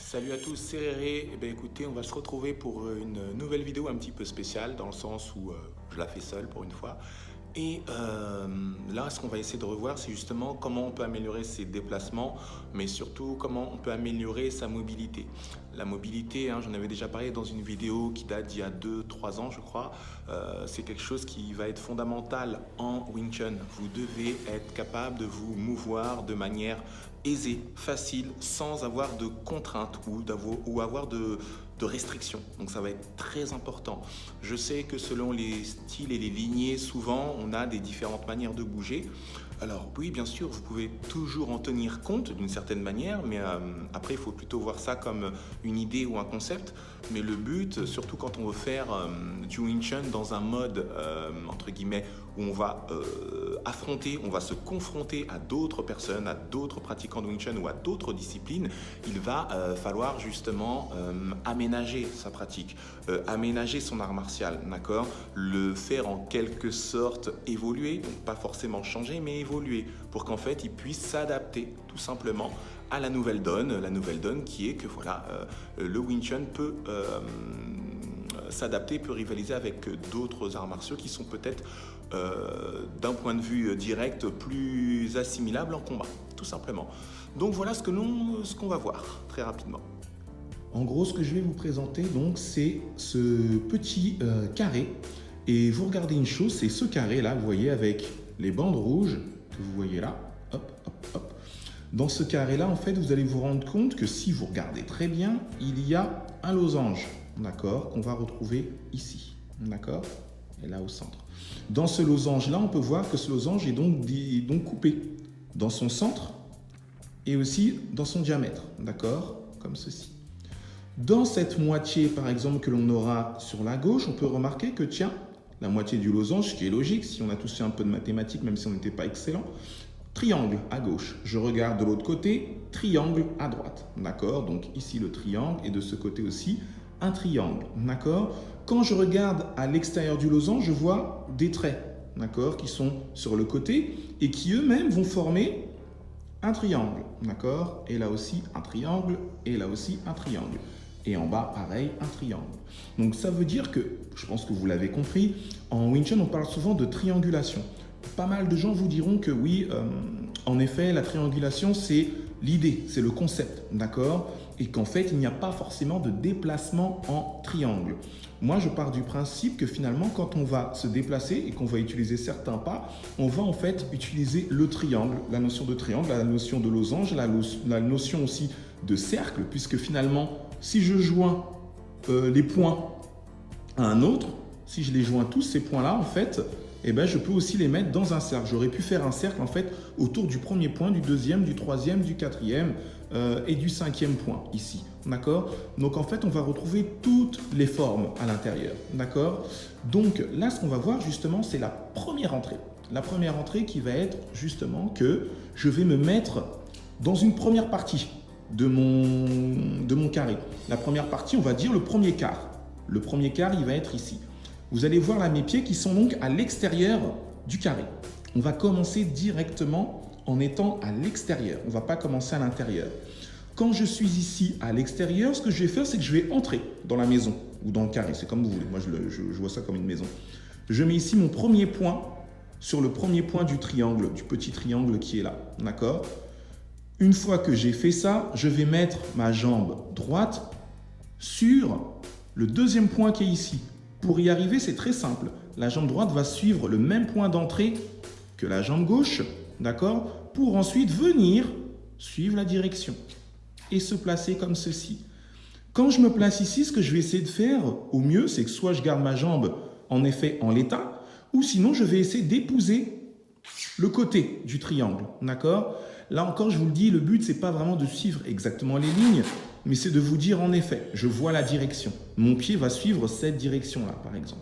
Salut à tous, c'est Réré. Eh bien, écoutez, on va se retrouver pour une nouvelle vidéo un petit peu spéciale, dans le sens où je la fais seule pour une fois. Et là, ce qu'on va essayer de revoir, c'est justement comment on peut améliorer ses déplacements, mais surtout comment on peut améliorer sa mobilité. La mobilité, j'en avais déjà parlé dans une vidéo qui date d'il y a 2-3 ans, je crois. C'est quelque chose qui va être fondamental en Wing Chun. Vous devez être capable de vous mouvoir de manière aisée, facile, sans avoir de contraintes ou avoir de restrictions. Donc ça va être très important. Je sais que selon les styles et les lignées, souvent on a des différentes manières de bouger. Alors oui, bien sûr, vous pouvez toujours en tenir compte d'une certaine manière, mais après il faut plutôt voir ça comme une idée ou un concept. Mais le but, surtout quand on veut faire du Wing Chun dans un mode entre guillemets où on va affronter, on va se confronter à d'autres personnes, à d'autres pratiquants de Wing Chun ou à d'autres disciplines, il va falloir justement aménager sa pratique, aménager son art martial, d'accord? Le faire en quelque sorte évoluer, donc pas forcément changer, mais évoluer pour qu'en fait il puisse s'adapter tout simplement à la nouvelle donne qui est que voilà, le Wing Chun peut s'adapter, peut rivaliser avec d'autres arts martiaux qui sont peut-être d'un point de vue direct plus assimilables en combat, tout simplement. Donc voilà ce qu'on va voir très rapidement. En gros, ce que je vais vous présenter, donc, c'est ce petit carré. Et vous regardez une chose, c'est ce carré-là, vous voyez, avec les bandes rouges que vous voyez là. Hop, hop, hop. Dans ce carré-là, en fait, vous allez vous rendre compte que si vous regardez très bien, il y a un losange, d'accord, qu'on va retrouver ici, d'accord, et là au centre. Dans ce losange-là, on peut voir que ce losange est donc coupé dans son centre et aussi dans son diamètre, d'accord, comme ceci. Dans cette moitié, par exemple, que l'on aura sur la gauche, on peut remarquer que, tiens, la moitié du losange, ce qui est logique, si on a tous fait un peu de mathématiques, même si on n'était pas excellent, triangle à gauche. Je regarde de l'autre côté, triangle à droite, d'accord? Donc ici le triangle et de ce côté aussi un triangle, d'accord? Quand je regarde à l'extérieur du losange, je vois des traits, d'accord, qui sont sur le côté et qui eux-mêmes vont former un triangle, d'accord? Et là aussi un triangle et là aussi un triangle. Et en bas, pareil, un triangle. Donc ça veut dire que, je pense que vous l'avez compris, en Wing Chun, on parle souvent de triangulation. Pas mal de gens vous diront que oui, en effet, la triangulation, c'est l'idée, c'est le concept, d'accord? Et qu'en fait, il n'y a pas forcément de déplacement en triangle. Moi, je pars du principe que finalement, quand on va se déplacer et qu'on va utiliser certains pas, on va en fait utiliser le triangle, la notion de triangle, la notion de losange, la notion aussi de cercle, puisque finalement, si je joins les points à un autre, si je les joins tous ces points-là, en fait, eh ben, je peux aussi les mettre dans un cercle. J'aurais pu faire un cercle en fait autour du premier point, du deuxième, du troisième, du quatrième et du cinquième point ici. D'accord? Donc en fait, on va retrouver toutes les formes à l'intérieur. D'accord? Donc là, ce qu'on va voir justement, c'est la première entrée. La première entrée qui va être justement que je vais me mettre dans une première partie de mon carré. La première partie, on va dire le premier quart. Le premier quart, il va être ici. Vous allez voir là mes pieds qui sont donc à l'extérieur du carré. On va commencer directement en étant à l'extérieur. On ne va pas commencer à l'intérieur. Quand je suis ici à l'extérieur, ce que je vais faire, c'est que je vais entrer dans la maison ou dans le carré. C'est comme vous voulez. Moi, je vois ça comme une maison. Je mets ici mon premier point sur le premier point du triangle, du petit triangle qui est là. D'accord? Une fois que j'ai fait ça, je vais mettre ma jambe droite sur le deuxième point qui est ici. Pour y arriver, c'est très simple. La jambe droite va suivre le même point d'entrée que la jambe gauche, d'accord? Pour ensuite venir suivre la direction et se placer comme ceci. Quand je me place ici, ce que je vais essayer de faire au mieux, c'est que soit je garde ma jambe en effet en l'état, ou sinon je vais essayer d'épouser le côté du triangle, d'accord? Là encore, je vous le dis, le but, c'est pas vraiment de suivre exactement les lignes, mais c'est de vous dire en effet, je vois la direction. Mon pied va suivre cette direction-là, par exemple.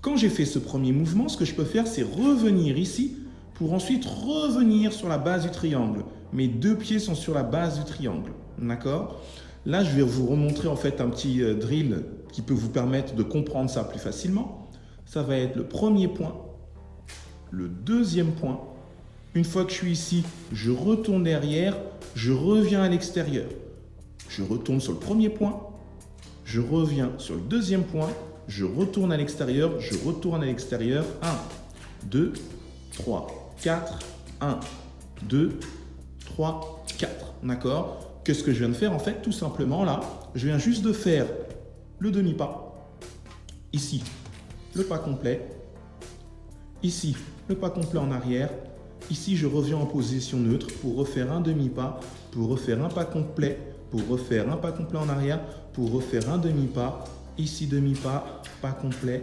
Quand j'ai fait ce premier mouvement, ce que je peux faire, c'est revenir ici pour ensuite revenir sur la base du triangle. Mes deux pieds sont sur la base du triangle, d'accord? Là, je vais vous remontrer en fait un petit drill qui peut vous permettre de comprendre ça plus facilement. Ça va être le premier point, le deuxième point. Une fois que je suis ici, je retourne derrière, je reviens à l'extérieur. je retourne sur le premier point, je reviens sur le deuxième point, je retourne à l'extérieur, je retourne à l'extérieur. 1, 2, 3, 4, 1, 2, 3, 4. D'accord? Qu'est-ce que je viens de faire en fait? Tout simplement là, je viens juste de faire le demi-pas. Ici, le pas complet. Ici, le pas complet en arrière. Ici, je reviens en position neutre pour refaire un demi-pas, pour refaire un pas complet, pour refaire un pas complet en arrière, pour refaire un demi-pas. Ici, demi-pas, pas complet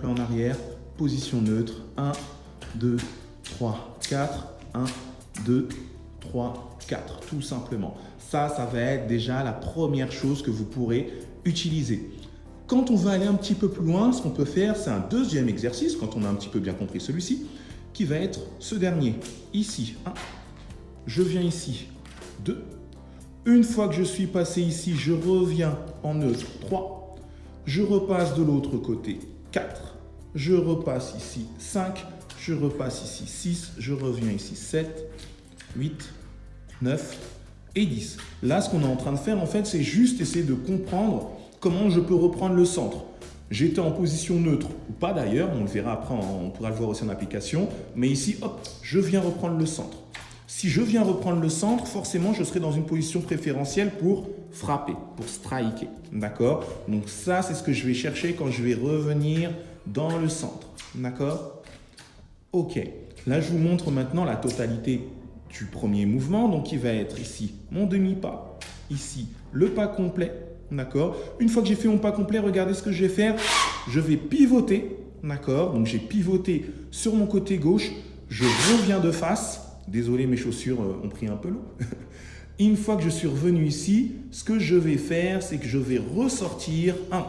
en arrière, position neutre. 1, 2, 3, 4. 1, 2, 3, 4. Tout simplement. Ça va être déjà la première chose que vous pourrez utiliser. Quand on va aller un petit peu plus loin, ce qu'on peut faire, c'est un deuxième exercice, quand on a un petit peu bien compris celui-ci, qui va être ce dernier. Ici, 1. Je viens ici, 2. Une fois que je suis passé ici, je reviens en neutre, 3. Je repasse de l'autre côté, 4. Je repasse ici, 5. Je repasse ici, 6. Je reviens ici, 7, 8, 9 et 10. Là, ce qu'on est en train de faire, en fait, c'est juste essayer de comprendre comment je peux reprendre le centre. J'étais en position neutre ou pas d'ailleurs, on le verra après, on pourra le voir aussi en application. Mais ici, hop, je viens reprendre le centre. Si je viens reprendre le centre, forcément, je serai dans une position préférentielle pour frapper, pour striker. D'accord? Donc ça, c'est ce que je vais chercher quand je vais revenir dans le centre. D'accord? Ok. Là, je vous montre maintenant la totalité du premier mouvement. Donc, il va être ici mon demi-pas, ici le pas complet. D'accord? Une fois que j'ai fait mon pas complet, regardez ce que je vais faire. Je vais pivoter. D'accord? Donc, j'ai pivoté sur mon côté gauche. Je reviens de face. Désolé, mes chaussures ont pris un peu l'eau. Une fois que je suis revenu ici, ce que je vais faire, c'est que je vais ressortir 1,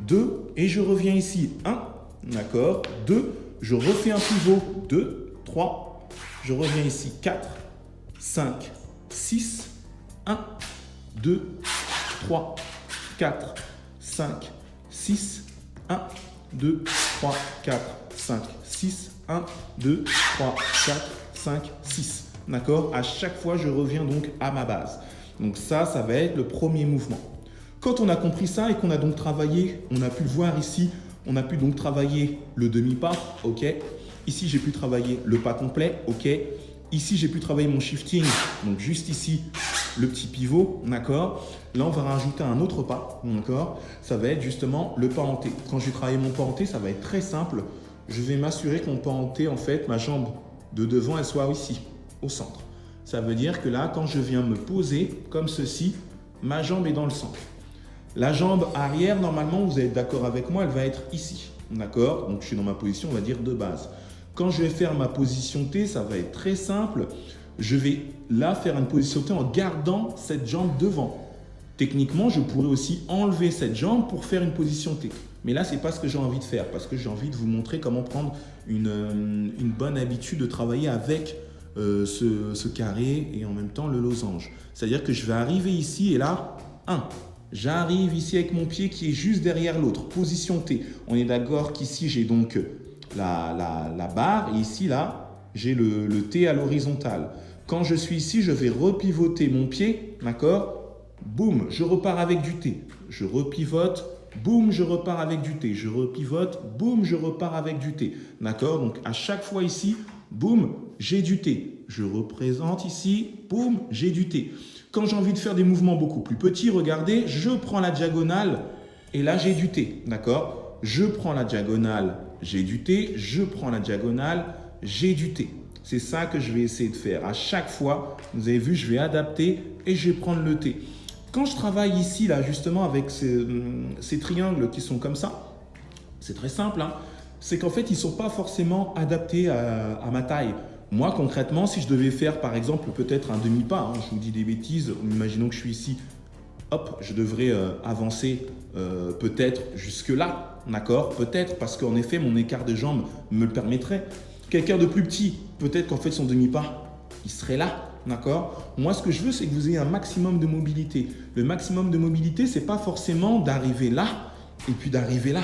2 et je reviens ici. 1, d'accord? 2, je refais un pivot. 2, 3, je reviens ici. 4, 5, 6, 1, 2, 3, 4, 5, 6, 1, 2, 3, 4, 5, 6, 1, 2, 3, 4, 5, 6. D'accord? À chaque fois, je reviens donc à ma base. Donc ça va être le premier mouvement. Quand on a compris ça et qu'on a donc travaillé, on a pu le voir ici, on a pu donc travailler le demi-pas, ok? Ici, j'ai pu travailler le pas complet, ok? Ici, j'ai pu travailler mon shifting, donc juste ici, le petit pivot, d'accord? Là, on va rajouter un autre pas, d'accord? Ça va être justement le pas en T. Quand je vais travailler mon pas en T, ça va être très simple. Je vais m'assurer que mon pas en T, en fait, ma jambe de devant, elle soit ici, au centre. Ça veut dire que là, quand je viens me poser comme ceci, ma jambe est dans le centre. La jambe arrière, normalement, vous êtes d'accord avec moi, elle va être ici, d'accord? Donc, je suis dans ma position, on va dire, de base. Quand je vais faire ma position T, ça va être très simple. Je vais là faire une position T en gardant cette jambe devant. Techniquement, je pourrais aussi enlever cette jambe pour faire une position T. Mais là, ce n'est pas ce que j'ai envie de faire parce que j'ai envie de vous montrer comment prendre une bonne habitude de travailler avec ce carré et en même temps le losange. C'est-à-dire que je vais arriver ici et là, 1. J'arrive ici avec mon pied qui est juste derrière l'autre, position T. On est d'accord qu'ici, j'ai donc la barre et ici, là, j'ai le T à l'horizontale. Quand je suis ici, je vais repivoter mon pied, d'accord? Boum, je repars avec du T. Je repivote, boum, je repars avec du T. Je repivote, boum, je repars avec du T. D'accord? Donc, à chaque fois ici, boum, j'ai du T. Je représente ici, boum, j'ai du T. Quand j'ai envie de faire des mouvements beaucoup plus petits, regardez, je prends la diagonale et là, j'ai du T. D'accord? Je prends la diagonale, j'ai du T. Je prends la diagonale, j'ai du T. C'est ça que je vais essayer de faire. À chaque fois, vous avez vu, je vais adapter et je vais prendre le T. Quand je travaille ici, là, justement, avec ces triangles qui sont comme ça, c'est très simple, hein, c'est qu'en fait, ils ne sont pas forcément adaptés à ma taille. Moi, concrètement, si je devais faire, par exemple, peut-être un demi-pas, hein, je vous dis des bêtises, imaginons que je suis ici, hop, je devrais avancer peut-être jusque-là, d'accord? Peut-être, parce qu'en effet, mon écart de jambes me le permettrait. Quelqu'un de plus petit, peut-être qu'en fait, son demi-pas, il serait là. D'accord? Moi, ce que je veux, c'est que vous ayez un maximum de mobilité. Le maximum de mobilité, ce n'est pas forcément d'arriver là et puis d'arriver là.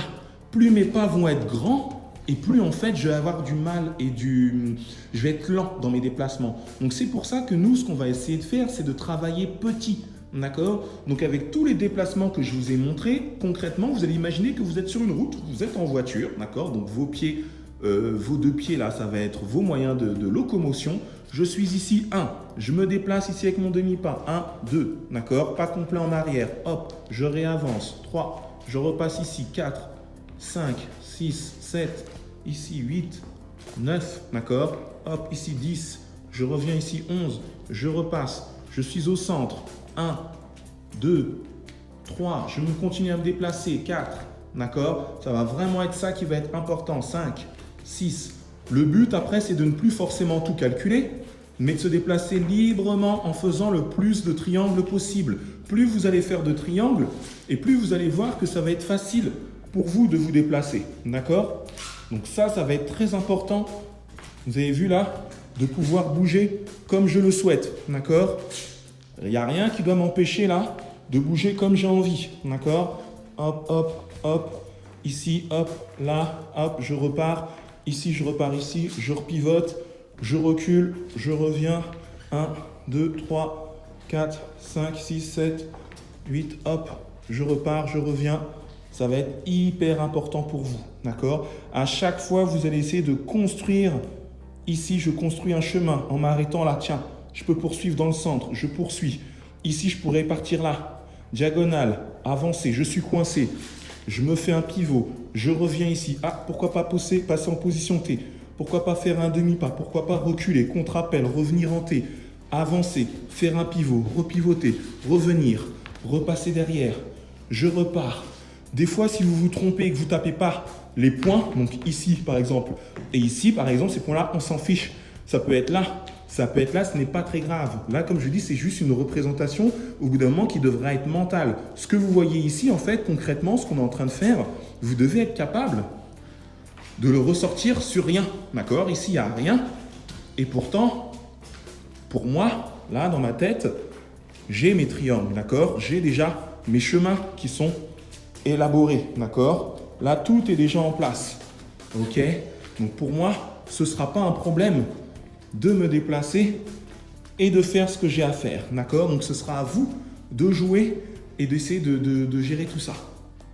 Plus mes pas vont être grands et plus, en fait, je vais avoir du mal et je vais être lent dans mes déplacements. Donc, c'est pour ça que nous, ce qu'on va essayer de faire, c'est de travailler petit. D'accord? Donc avec tous les déplacements que je vous ai montrés, concrètement, vous allez imaginer que vous êtes sur une route, vous êtes en voiture, d'accord? Donc vos pieds, vos deux pieds là, ça va être vos moyens de locomotion. Je suis ici 1, je me déplace ici avec mon demi-pas, 1, 2, d'accord? Pas complet en arrière, hop, je réavance, 3, je repasse ici, 4, 5, 6, 7, ici 8, 9, d'accord? Hop, ici 10, je reviens ici 11, je repasse, je suis au centre, 1, 2, 3, je me continue à me déplacer, 4, d'accord? Ça va vraiment être ça qui va être important, 5, 6. Le but après, c'est de ne plus forcément tout calculer, mais de se déplacer librement en faisant le plus de triangles possible. Plus vous allez faire de triangles, et plus vous allez voir que ça va être facile pour vous de vous déplacer, d'accord? Donc ça va être très important, vous avez vu là, de pouvoir bouger comme je le souhaite, d'accord? Il n'y a rien qui doit m'empêcher là de bouger comme j'ai envie, d'accord? Hop, hop, hop, ici, hop, là, hop, je repars, ici, je repars ici, je repivote, je recule, je reviens, 1, 2, 3, 4, 5, 6, 7, 8, hop, je repars, je reviens. Ça va être hyper important pour vous, d'accord? À chaque fois, vous allez essayer de construire. Ici, je construis un chemin en m'arrêtant là. Tiens, je peux poursuivre dans le centre, je poursuis. Ici, je pourrais partir là. Diagonale, avancer, je suis coincé. Je me fais un pivot, je reviens ici. Ah, pourquoi pas passer en position T? Pourquoi pas faire un demi-pas? Pourquoi pas reculer, contre-appel, revenir en T? Avancer, faire un pivot, repivoter, revenir, repasser derrière. Je repars. Des fois, si vous vous trompez et que vous ne tapez pas les points, donc ici par exemple, et ici par exemple, ces points-là, on s'en fiche. Ça peut être là, ça peut être là, ce n'est pas très grave. Là, comme je dis, c'est juste une représentation au bout d'un moment qui devra être mentale. Ce que vous voyez ici, en fait, concrètement, ce qu'on est en train de faire, vous devez être capable de le ressortir sur rien. D'accord? Ici, il n'y a rien. Et pourtant, pour moi, là, dans ma tête, j'ai mes triangles. D'accord? J'ai déjà mes chemins qui sont élaboré, d'accord? Là, tout est déjà en place, ok? Donc pour moi, ce ne sera pas un problème de me déplacer et de faire ce que j'ai à faire, d'accord? Donc ce sera à vous de jouer et d'essayer de gérer tout ça.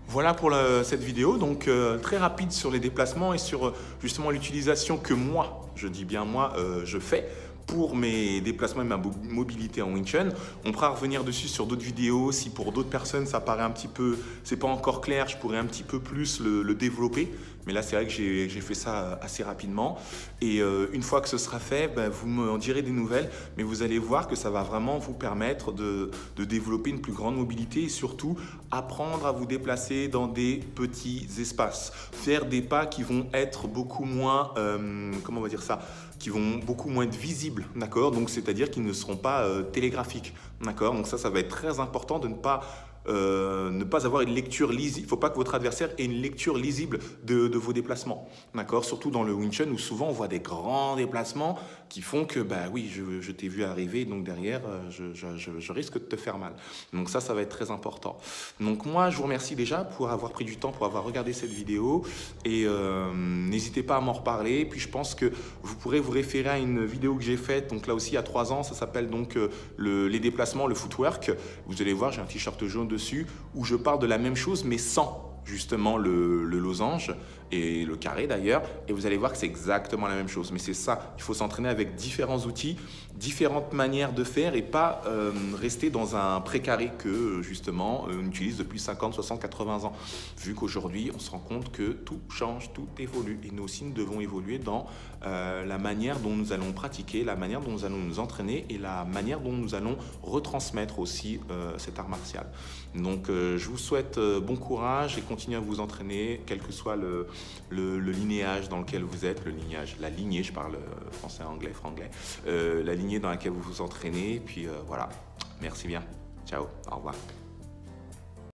Voilà pour cette vidéo, donc très rapide sur les déplacements et sur justement l'utilisation que moi, je dis bien moi, je fais pour mes déplacements et ma mobilité en Wing Chun. On pourra revenir dessus sur d'autres vidéos. Si pour d'autres personnes ça paraît un petit peu, c'est pas encore clair, je pourrais un petit peu plus le développer. Mais là, c'est vrai que j'ai fait ça assez rapidement. Et une fois que ce sera fait, ben, vous m'en direz des nouvelles. Mais vous allez voir que ça va vraiment vous permettre de développer une plus grande mobilité et surtout apprendre à vous déplacer dans des petits espaces. Faire des pas qui vont être beaucoup moins, comment on va dire ça, qui vont beaucoup moins être visibles, d'accord? Donc, c'est-à-dire qu'ils ne seront pas télégraphiques, d'accord? Donc ça va être très important de ne pas avoir une lecture lisible. Il ne faut pas que votre adversaire ait une lecture lisible de vos déplacements, d'accord? Surtout dans le Wing Chun où souvent on voit des grands déplacements qui font que, bah oui, je t'ai vu arriver, donc derrière, je risque de te faire mal. Donc ça va être très important. Donc moi, je vous remercie déjà pour avoir pris du temps, pour avoir regardé cette vidéo et n'hésitez pas à m'en reparler. Puis je pense que vous pourrez vous référer à une vidéo que j'ai faite, donc là aussi il y a 3 ans, ça s'appelle donc les déplacements, le footwork. Vous allez voir, j'ai un t-shirt jaune dessus où je parle de la même chose mais sans justement le losange et le carré d'ailleurs, et vous allez voir que c'est exactement la même chose. Mais c'est ça, il faut s'entraîner avec différents outils, différentes manières de faire et pas rester dans un précaré que justement on utilise depuis 50, 60, 80 ans. Vu qu'aujourd'hui on se rend compte que tout change, tout évolue et nous aussi nous devons évoluer dans la manière dont nous allons pratiquer, la manière dont nous allons nous entraîner et la manière dont nous allons retransmettre aussi cet art martial. Donc je vous souhaite bon courage et continuez à vous entraîner, quel que soit le linéage dans lequel vous êtes, la lignée, je parle français, anglais, franglais, la lignée dans laquelle vous vous entraînez. Puis voilà, merci bien. Ciao, au revoir.